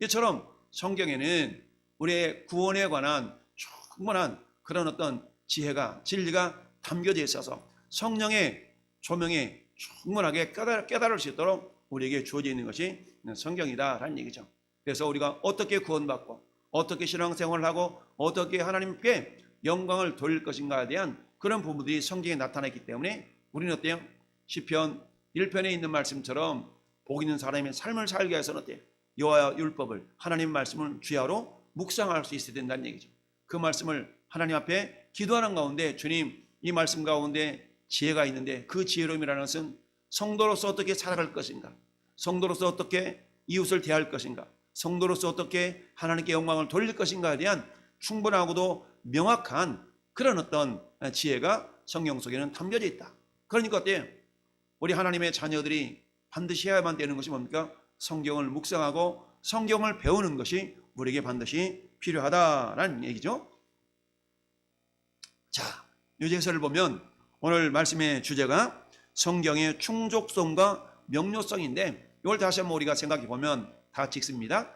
이처럼 성경에는 우리의 구원에 관한 충분한 그런 어떤 지혜가, 진리가 담겨져 있어서 성령의 조명에 충분하게 깨달을 수 있도록 우리에게 주어져 있는 것이 성경이다라는 얘기죠. 그래서 우리가 어떻게 구원받고 어떻게 신앙생활을 하고 어떻게 하나님께 영광을 돌릴 것인가에 대한 그런 부분들이 성경에 나타났기 때문에 우리는 어때요? 시편 1편에 있는 말씀처럼 복 있는 사람의 삶을 살기 위해서는 어때요? 여호와의 율법을, 하나님 말씀을 주야로 묵상할 수 있어야 된다는 얘기죠. 그 말씀을 하나님 앞에 기도하는 가운데 주님, 이 말씀 가운데 지혜가 있는데 그 지혜로움이라는 것은 성도로서 어떻게 살아갈 것인가, 성도로서 어떻게 이웃을 대할 것인가, 성도로서 어떻게 하나님께 영광을 돌릴 것인가에 대한 충분하고도 명확한 그런 어떤 지혜가 성경 속에는 담겨져 있다. 그러니까 어때요? 우리 하나님의 자녀들이 반드시 해야만 되는 것이 뭡니까? 성경을 묵상하고 성경을 배우는 것이 우리에게 반드시 필요하다라는 얘기죠. 자, 요제서를 보면 오늘 말씀의 주제가 성경의 충족성과 명료성인데 이걸 다시 한번 우리가 생각해 보면 다 찍습니다.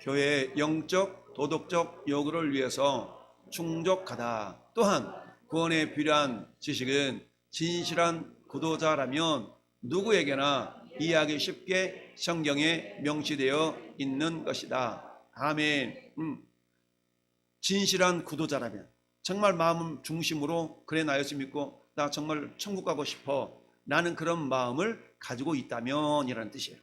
교회의 영적, 도덕적 요구를 위해서 충족하다. 또한 구원에 필요한 지식은 진실한 구도자라면 누구에게나 이해하기 쉽게 성경에 명시되어 있는 것이다. 아멘. 진실한 구도자라면, 정말 마음 중심으로 그래 나 예수 믿고 나 정말 천국 가고 싶어, 나는 그런 마음을 가지고 있다면 이라는 뜻이에요.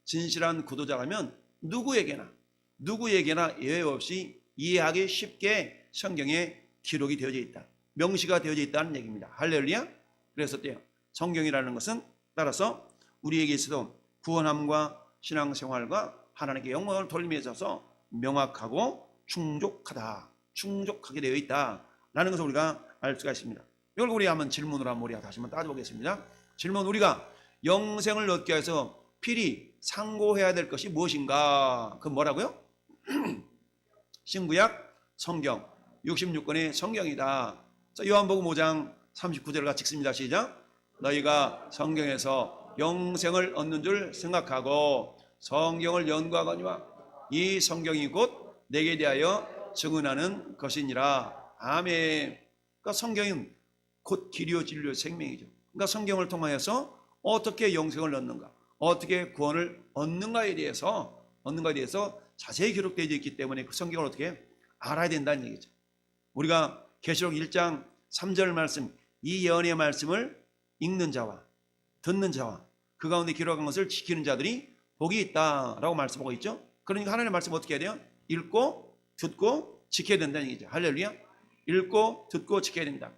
진실한 구도자라면 누구에게나 예외 없이 이해하기 쉽게 성경에 기록이 되어져 있다, 명시가 되어져 있다는 얘기입니다. 할렐루야. 그래서 어때요? 성경이라는 것은 따라서 우리에게 있어도 구원함과 신앙생활과 하나님께 영광을 돌림에 있어서 명확하고 충족하게 되어 있다라는 것을 우리가 알 수가 있습니다. 이걸 우리 한번 질문으로 한번 우리가 다시 한번 따져보겠습니다. 질문, 우리가 영생을 얻기 위해서 필히 상고해야 될 것이 무엇인가? 그 뭐라고요? 신구약 성경 66권의 성경이다. 자, 요한복음 5장 39절을 같이 읽습니다. 시작. 너희가 성경에서 영생을 얻는 줄 생각하고 성경을 연구하거니와 이 성경이 곧 내게 대하여 증언하는 것이니라. 아멘. 그러니까 성경은 곧 길이요 진리요 생명이죠. 그러니까 성경을 통하여서 어떻게 영생을 얻는가, 어떻게 구원을 얻는가에 대해서 자세히 기록되어 있기 때문에 그 성경을 어떻게 알아야 된다는 얘기죠. 우리가 계시록 1장 3절 말씀, 이 예언의 말씀을 읽는 자와 듣는 자와 그 가운데 기록한 것을 지키는 자들이 복이 있다라고 말씀하고 있죠. 그러니까 하나님의 말씀 어떻게 해야 돼요? 읽고 듣고 지켜야 된다는 얘기죠. 할렐루야. 읽고 듣고 지켜야 된다.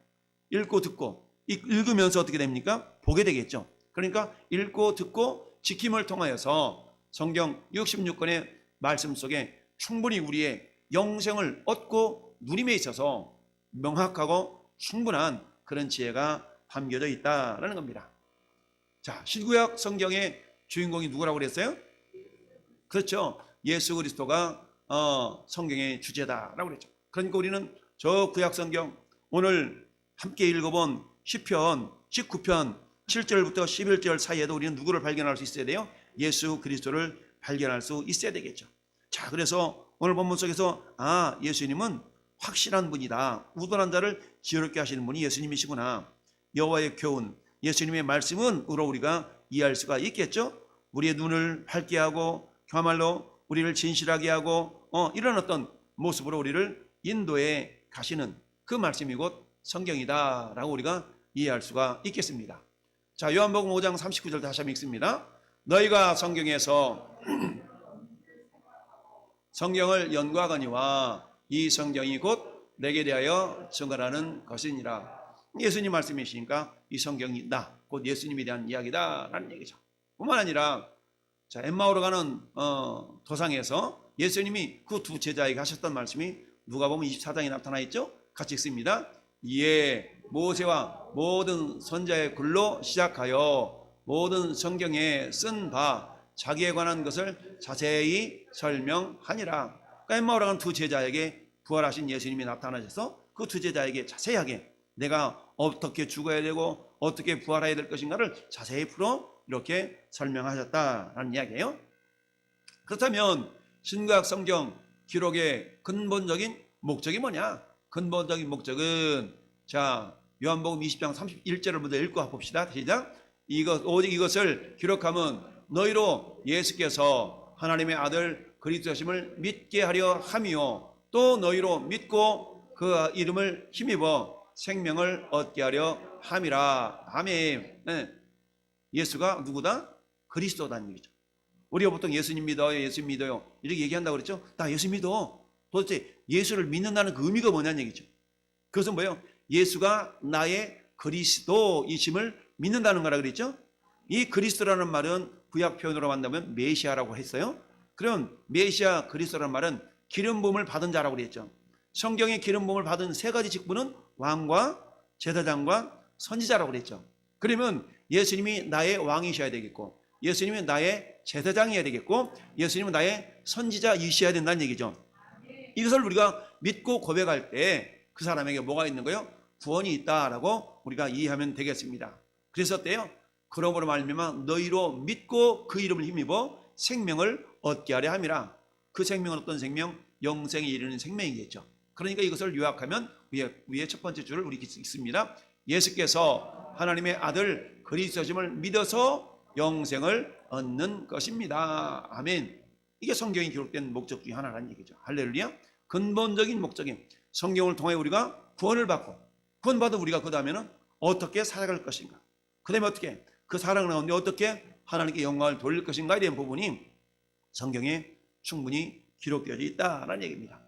읽고 듣고, 읽으면서 어떻게 됩니까? 보게 되겠죠. 그러니까 읽고 듣고 지킴을 통하여서 성경 66권의 말씀 속에 충분히 우리의 영생을 얻고 누림에 있어서 명확하고 충분한 그런 지혜가 담겨져 있다라는 겁니다. 자, 신구약 성경의 주인공이 누구라고 그랬어요? 그렇죠. 예수 그리스도가 성경의 주제다라고 그랬죠. 그러니까 우리는 저 구약 성경 오늘 함께 읽어본 시편 19편 7절부터 11절 사이에도 우리는 누구를 발견할 수 있어야 돼요? 예수 그리스도를 발견할 수 있어야 되겠죠. 자, 그래서 오늘 본문 속에서 예수님은 확실한 분이다, 우둔한 자를 지혜롭게 하시는 분이 예수님이시구나, 여호와의 교훈, 예수님의 말씀은으로 우리가 이해할 수가 있겠죠. 우리의 눈을 밝게 하고 그야말로 우리를 진실하게 하고 이런 어떤 모습으로 우리를 인도해 가시는 그 말씀이 곧 성경이다라고 우리가 이해할 수가 있겠습니다. 자, 요한복음 5장 39절 다시 한번 읽습니다. 너희가 성경에서 성경을 연구하거니와 이 성경이 곧 내게 대하여 증언하는 것이니라. 예수님 말씀이시니까 이 성경이 곧 예수님에 대한 이야기다라는 얘기죠. 뿐만 아니라 자, 엠마오로 가는 도상에서 예수님이 그 두 제자에게 하셨던 말씀이 누가복음 24장에 나타나 있죠. 같이 읽습니다. 이에 모세와 모든 선지자의 글로 시작하여 모든 성경에 쓴 바 자기에 관한 것을 자세히 설명하니라. 그러니까 엠마오로 가는 두 제자에게 부활하신 예수님이 나타나셔서 그 두 제자에게 자세하게 내가 어떻게 죽어야 되고 어떻게 부활해야 될 것인가를 자세히 풀어 이렇게 설명하셨다라는 이야기예요. 그렇다면 신구약 성경 기록의 근본적인 목적이 뭐냐? 근본적인 목적은 자 요한복음 20장 31절을 먼저 읽고 봅시다. 시작. 오직 이것을 기록함은 너희로 예수께서 하나님의 아들 그리스도심을 믿게 하려 함이요 또 너희로 믿고 그 이름을 힘입어 생명을 얻게 하려 함이라. 아멘. 네. 예수가 누구다? 그리스도다는 얘기죠. 우리가 보통 예수님 믿어요, 예수 믿어요 이렇게 얘기한다고 그랬죠. 나 예수 믿어. 도대체 예수를 믿는다는 그 의미가 뭐냐는 얘기죠. 그것은 뭐예요? 예수가 나의 그리스도이심을 믿는다는 거라 그랬죠. 이 그리스도라는 말은 구약 표현으로 한다면 메시아라고 했어요. 그럼 메시아 그리스도라는 말은 기름 부음을 받은 자라고 그랬죠. 성경에 기름 부음을 받은 세 가지 직분은 왕과 제사장과 선지자라고 그랬죠. 그러면 예수님이 나의 왕이셔야 되겠고 예수님이 나의 제사장이어야 되겠고 예수님은 나의 선지자이셔야 된다는 얘기죠. 이것을 우리가 믿고 고백할 때 그 사람에게 뭐가 있는 거예요? 구원이 있다라고 우리가 이해하면 되겠습니다. 그래서 어때요? 그러므로 말미암아 너희로 믿고 그 이름을 힘입어 생명을 얻게 하려 함이라. 그 생명은 어떤 생명? 영생에 이르는 생명이겠죠. 그러니까 이것을 요약하면 위에 첫 번째 줄을 우리 읽습니다. 예수께서 하나님의 아들 그리스도심을 믿어서 영생을 얻는 것입니다. 아멘. 이게 성경에 기록된 목적 중에 하나라는 얘기죠. 할렐루야. 근본적인 목적인 성경을 통해 우리가 구원을 받고 구원받은 우리가 그 다음에는 어떻게 살아갈 것인가, 그 다음에 어떻게 그 사랑을 가운데 어떻게 하나님께 영광을 돌릴 것인가에 대한 부분이 성경에 충분히 기록되어 있다는 얘기입니다.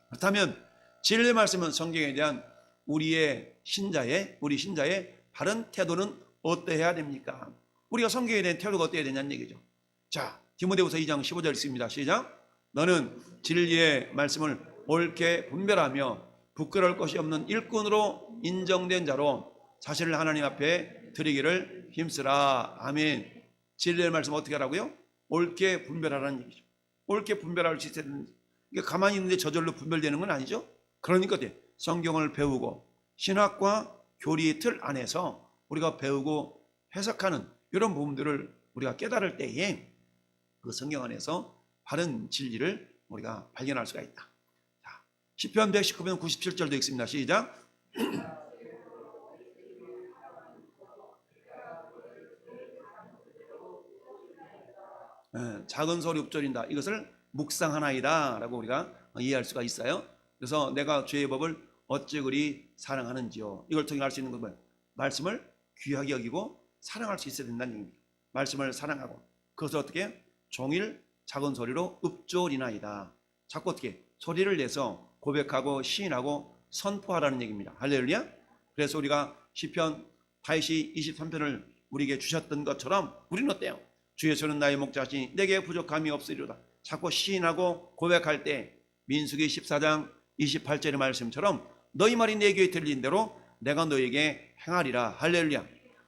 그렇다면 진리의 말씀은 성경에 대한 우리 신자의 바른 태도는 어떠해야 됩니까? 우리가 성경에 대한 태도가 어떠해야 되냐는 얘기죠. 자, 디모데후서 2장 15절 읽습니다. 시작. 너는 진리의 말씀을 옳게 분별하며 부끄러울 것이 없는 일꾼으로 인정된 자로 자신을 하나님 앞에 드리기를 힘쓰라. 아멘. 진리의 말씀 어떻게 하라고요? 옳게 분별하라는 얘기죠. 옳게 분별할 수 있어야 되는, 이게 가만히 있는데 저절로 분별되는 건 아니죠. 그러니까 성경을 배우고 신학과 교리의 틀 안에서 우리가 배우고 해석하는 이런 부분들을 우리가 깨달을 때에 그 성경 안에서 바른 진리를 우리가 발견할 수가 있다. 자, 시편 119편 97절도 읽습니다. 시작. 작은 소리 읊조린다. 이것을 묵상하나이다 라고 우리가 이해할 수가 있어요. 그래서 내가 주의 법을 어찌 그리 사랑하는지요. 이걸 통해 알 수 있는 것은 말씀을 귀하게 여기고 사랑할 수 있어야 된다는 얘기입니다. 말씀을 사랑하고 그것을 어떻게 종일 작은 소리로 읊조리나이다. 자꾸 어떻게 소리를 내서 고백하고 시인하고 선포하라는 얘기입니다. 할렐루야. 그래서 우리가 시편 다윗이 23편을 우리에게 주셨던 것처럼 우리는 어때요? 주 예수는 나의 목자시니 내게 부족함이 없으리로다. 자꾸 시인하고 고백할 때 민수기 14장 28절의 말씀처럼 너희 말이 내 귀에 들린 대로 내가 너에게 행하리라. 할렐루야.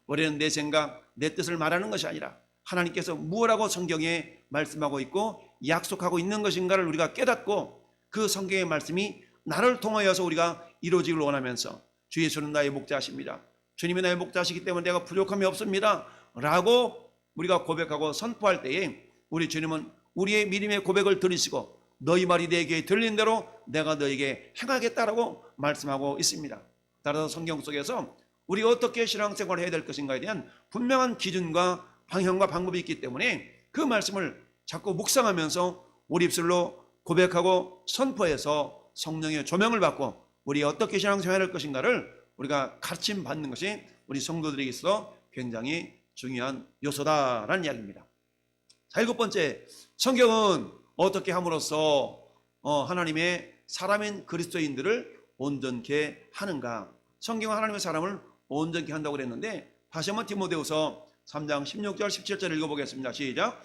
우리는 내 생각, 내 뜻을 말하는 것이 아니라 하나님께서 무엇라고 성경에 말씀하고 있고 약속하고 있는 것인가를 우리가 깨닫고 그 성경의 말씀이 나를 통하여서 우리가 이루어지길 원하면서 주 예수는 나의 목자십니다. 주님이 나의 목자시기 때문에 내가 부족함이 없습니다 라고 우리가 고백하고 선포할 때에 우리 주님은 우리의 믿음의 고백을 들으시고 너희 말이 내게 들린 대로 내가 너에게 행하겠다라고 말씀하고 있습니다. 따라서 성경 속에서 우리가 어떻게 신앙생활을 해야 될 것인가에 대한 분명한 기준과 방향과 방법이 있기 때문에 그 말씀을 자꾸 묵상하면서 우리 입술로 고백하고 선포해서 성령의 조명을 받고 우리 어떻게 신앙생활을 할 것인가를 우리가 가르침 받는 것이 우리 성도들에게 있어 굉장히 중요한 요소다라는 이야기입니다. 자, 7번째, 성경은 어떻게 함으로써 하나님의 사람인 그리스도인들을 온전케 하는가? 성경은 하나님의 사람을 온전케 한다고 그랬는데 다시 한번 디모데후서 3장 16절 17절 읽어보겠습니다. 시작.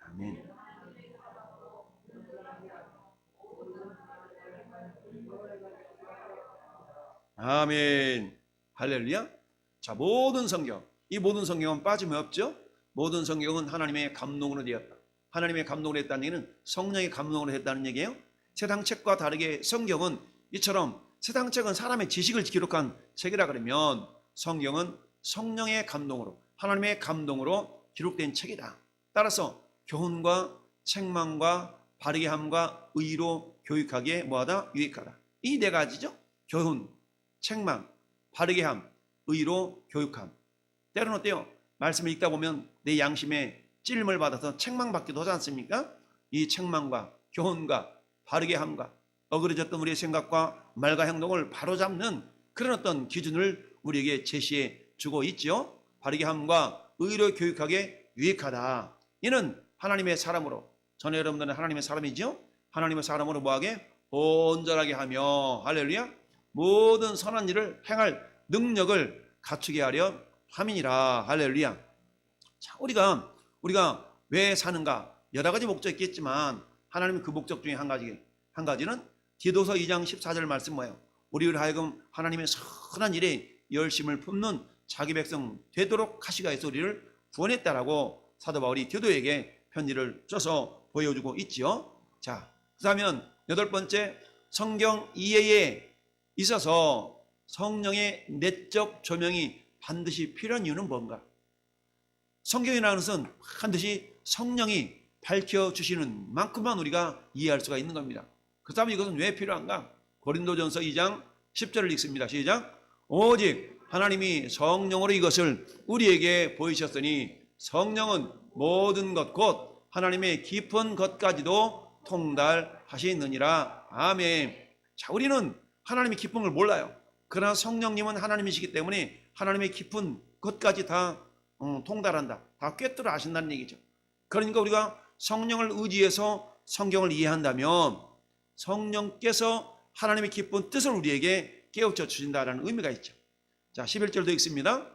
아멘. 아멘. 할렐루야. 자, 모든 성경, 이 모든 성경은 빠짐이 없죠. 모든 성경은 하나님의 감동으로 되었다. 하나님의 감동으로 했다는 얘기는 성령의 감동으로 했다는 얘기예요. 세상 책과 다르게 성경은 이처럼 세상 책은 사람의 지식을 기록한 책이라 그러면 성경은 성령의 감동으로 하나님의 감동으로 기록된 책이다. 따라서 교훈과 책망과 바르게 함과 의로 교육하기에 뭐하다? 유익하다. 이 네 가지죠. 교훈, 책망, 바르게 함, 의로 교육함. 때로는 어때요? 말씀을 읽다 보면 내 양심에 찔림을 받아서 책망받기도 하지 않습니까? 이 책망과 교훈과 바르게 함과 어그러졌던 우리의 생각과 말과 행동을 바로잡는 그런 어떤 기준을 우리에게 제시해 주고 있죠. 바르게 함과 의로 교육하기에 유익하다. 이는 하나님의 사람으로, 전에 여러분들은 하나님의 사람이죠. 하나님의 사람으로 뭐하게? 온전하게 하며, 할렐루야, 모든 선한 일을 행할 능력을 갖추게 하려 함이니라. 할렐루야. 자, 우리가 왜 사는가? 여러 가지 목적이 있겠지만 하나님은 그 목적 중에 한 가지는 디도서 2장 14절 말씀 뭐예요? 우리를 하여금 하나님의 선한 일에 열심을 품는 자기 백성 되도록 하시가 해서 우리를 구원했다라고 사도 바울이 디도에게 편지를 써서 보여주고 있지요. 자, 그렇다면 여덟 번째, 성경 이해에 있어서 성령의 내적 조명이 반드시 필요한 이유는 뭔가? 성경이라는 것은 반드시 성령이 밝혀주시는 만큼만 우리가 이해할 수가 있는 겁니다. 그렇다면 이것은 왜 필요한가? 고린도전서 2장 10절을 읽습니다. 시작. 오직 하나님이 성령으로 이것을 우리에게 보이셨으니 성령은 모든 것 곧 하나님의 깊은 것까지도 통달하시느니라. 아멘. 자, 우리는 하나님의 깊은 걸 몰라요. 그러나 성령님은 하나님이시기 때문에 하나님의 깊은 것까지 다 통달한다, 다 꿰뚫어 아신다는 얘기죠. 그러니까 우리가 성령을 의지해서 성경을 이해한다면 성령께서 하나님의 깊은 뜻을 우리에게 깨우쳐 주신다는 의미가 있죠. 자, 11절도 읽습니다.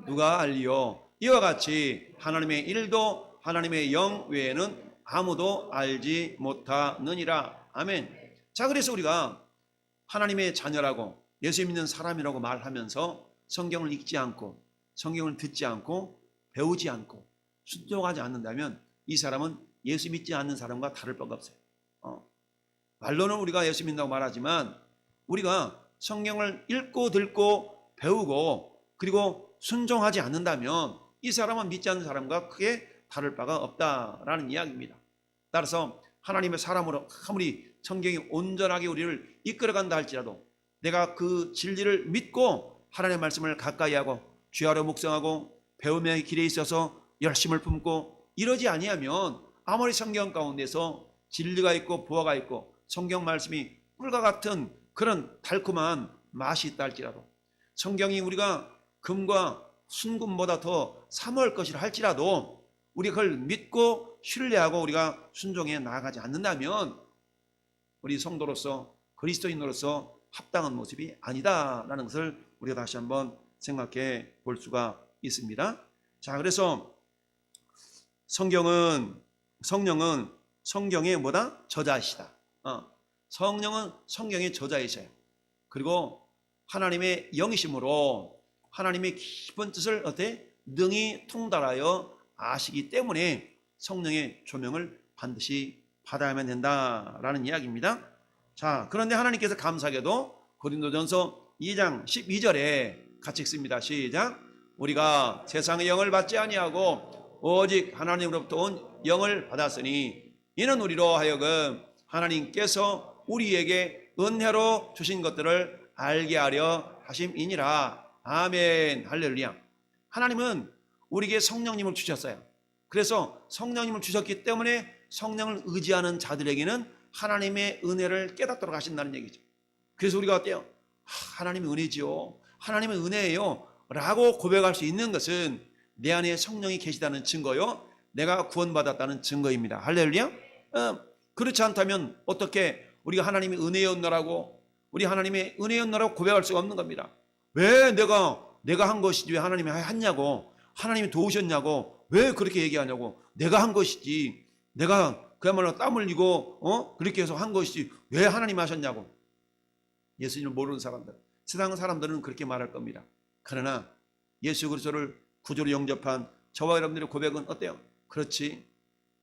누가 알리요? 이와 같이 하나님의 일도 하나님의 영 외에는 아무도 알지 못하느니라. 아멘. 자, 그래서 우리가 하나님의 자녀라고 예수 믿는 사람이라고 말하면서 성경을 읽지 않고 성경을 듣지 않고 배우지 않고 순종하지 않는다면 이 사람은 예수 믿지 않는 사람과 다를 바가 없어요. 말로는 우리가 예수 믿는다고 말하지만 우리가 성경을 읽고 듣고 배우고 그리고 순종하지 않는다면 이 사람은 믿지 않는 사람과 크게 다를 바가 없다라는 이야기입니다. 따라서 하나님의 사람으로 아무리 성경이 온전하게 우리를 이끌어간다 할지라도 내가 그 진리를 믿고 하나님의 말씀을 가까이 하고 주야로 묵상하고 배움의 길에 있어서 열심을 품고 이러지 아니하면 아무리 성경 가운데서 진리가 있고 보화가 있고 성경 말씀이 꿀과 같은 그런 달콤한 맛이 있다 할지라도 성경이 우리가 금과 순금보다 더 사모할 것이라 할지라도 우리가 그걸 믿고 신뢰하고 우리가 순종해 나아가지 않는다면 우리 성도로서 그리스도인으로서 합당한 모습이 아니다라는 것을 우리가 다시 한번 생각해 볼 수가 있습니다. 자, 그래서 성령은 성경의 뭐다? 저자이시다. 성령은 성경의 저자이셔요. 그리고 하나님의 영이심으로 하나님의 깊은 뜻을 어때? 능히 통달하여 아시기 때문에 성령의 조명을 반드시 받아야만 된다라는 이야기입니다. 자, 그런데 하나님께서 감사하게도 고린도전서 2장 12절에 같이 읽습니다. 시작. 우리가 세상의 영을 받지 아니하고 오직 하나님으로부터 온 영을 받았으니 이는 우리로 하여금 하나님께서 우리에게 은혜로 주신 것들을 알게 하려 하심이니라. 아멘. 할렐루야. 하나님은 우리에게 성령님을 주셨어요. 그래서 성령님을 주셨기 때문에 성령을 의지하는 자들에게는 하나님의 은혜를 깨닫도록 하신다는 얘기죠. 그래서 우리가 어때요? 하나님의 은혜지요, 하나님의 은혜예요 라고 고백할 수 있는 것은 내 안에 성령이 계시다는 증거요, 내가 구원받았다는 증거입니다. 할렐루야. 그렇지 않다면 어떻게 우리가 하나님의 은혜였노라고 우리 하나님의 은혜였노라고 고백할 수가 없는 겁니다. 왜 내가 한 것이지 왜 하나님이 했냐고, 하나님이 도우셨냐고 왜 그렇게 얘기하냐고, 내가 한 것이지, 내가 그야말로 땀 흘리고 그렇게 해서 한 것이지 왜 하나님 하셨냐고. 예수님을 모르는 사람들, 세상 사람들은 그렇게 말할 겁니다. 그러나 예수 그리스도를 구주로 영접한 저와 여러분들의 고백은 어때요? 그렇지,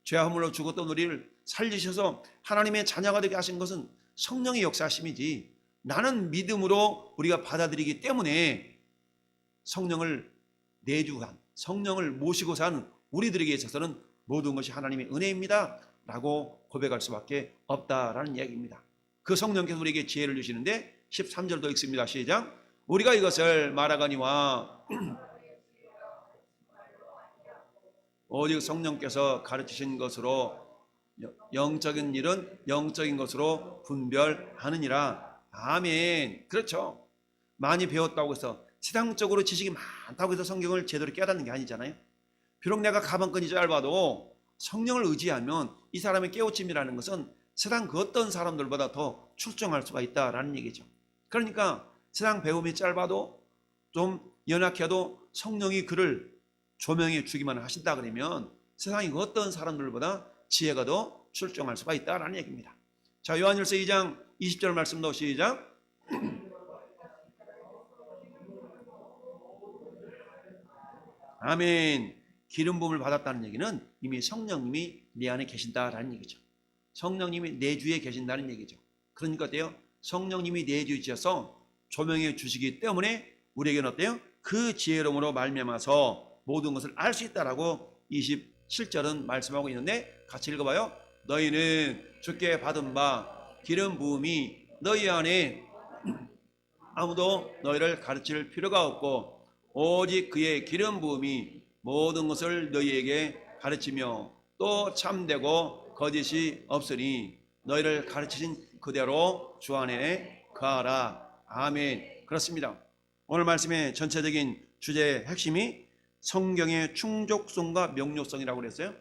죄화물로 죽었던 우리를 살리셔서 하나님의 자녀가 되게 하신 것은 성령의 역사심이지, 나는 믿음으로 우리가 받아들이기 때문에 성령을 내주한, 성령을 모시고 사는 우리들에게 있어서는 모든 것이 하나님의 은혜입니다 라고 고백할 수밖에 없다라는 이야기입니다. 그 성령께서 우리에게 지혜를 주시는데 13절도 읽습니다. 시작. 우리가 이것을 말하거니와 오직 성령께서 가르치신 것으로 영적인 일은 영적인 것으로 분별하느니라. 아멘. 그렇죠. 많이 배웠다고 해서, 세상적으로 지식이 많다고 해서 성경을 제대로 깨닫는 게 아니잖아요. 비록 내가 가방끈이 짧아도 성령을 의지하면 이 사람의 깨우침이라는 것은 세상 그 어떤 사람들보다 더 출중할 수가 있다라는 얘기죠. 그러니까 세상 배움이 짧아도 좀 연약해도 성령이 그를 조명해 주기만 하신다 그러면 세상의 그 어떤 사람들보다 지혜가 더 출중할 수가 있다라는 얘기입니다. 자, 요한일서 2장 20절 말씀도 시작. 아멘. 기름 부음을 받았다는 얘기는 이미 성령님이 내 안에 계신다라는 얘기죠. 성령님이 내 주에 계신다는 얘기죠. 그러니까 어때요? 성령님이 내 주에 계셔서 조명해 주시기 때문에 우리에게는 어때요? 그 지혜로움으로 말미암아서 모든 것을 알 수 있다라고 27절은 말씀하고 있는데, 같이 읽어봐요. 너희는 주께 받은 바 기름 부음이 너희 안에 아무도 너희를 가르칠 필요가 없고 오직 그의 기름 부음이 모든 것을 너희에게 가르치며 또 참되고 거짓이 없으니 너희를 가르치신 그대로 주 안에 거하라. 아멘. 그렇습니다. 오늘 말씀의 전체적인 주제의 핵심이 성경의 충족성과 명료성이라고 그랬어요.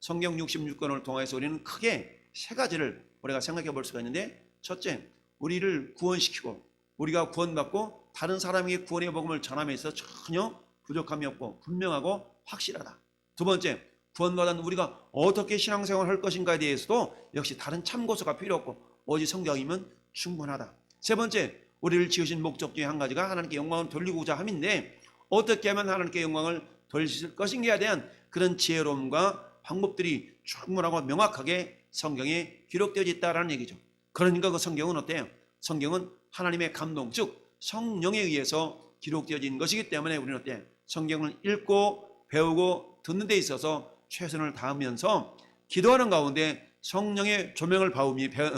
성경 66권을 통해서 우리는 크게 세 가지를 우리가 생각해 볼 수가 있는데, 첫째, 우리를 구원시키고 우리가 구원받고 다른 사람에게 구원의 복음을 전함에 있어 전혀 부족함이 없고 분명하고 확실하다. 두 번째, 구원받은 우리가 어떻게 신앙생활을 할 것인가에 대해서도 역시 다른 참고서가 필요 없고 오직 성경이면 충분하다. 세 번째, 우리를 지으신 목적 중에 한 가지가 하나님께 영광을 돌리고자 함인데, 어떻게 하면 하나님께 영광을 돌리실 것인가에 대한 그런 지혜로움과 방법들이 충분하고 명확하게 성경에 기록되어 있다라는 얘기죠. 그러니까 그 성경은 어때요? 성경은 하나님의 감동, 즉 성령에 의해서 기록되어진 것이기 때문에 우리는 어때요? 성경을 읽고 배우고 듣는 데 있어서 최선을 다하면서 기도하는 가운데 성령의 조명을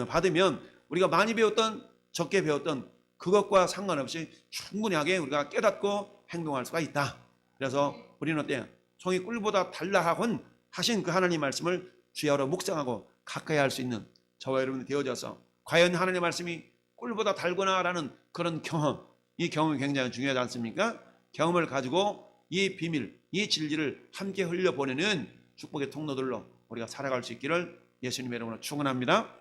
받으면 우리가 많이 배웠던 적게 배웠던 그것과 상관없이 충분하게 우리가 깨닫고 행동할 수가 있다. 그래서 우리는 어때요? 송이 꿀보다 달라 하신 그 하나님 말씀을 주야로 묵상하고 가까이 할 수 있는 저와 여러분이 되어져서 과연 하나님의 말씀이 꿀보다 달구나라는 그런 경험, 이 경험이 굉장히 중요하지 않습니까? 경험을 가지고 이 비밀, 이 진리를 함께 흘려보내는 축복의 통로들로 우리가 살아갈 수 있기를 예수님의 이름으로 축원합니다.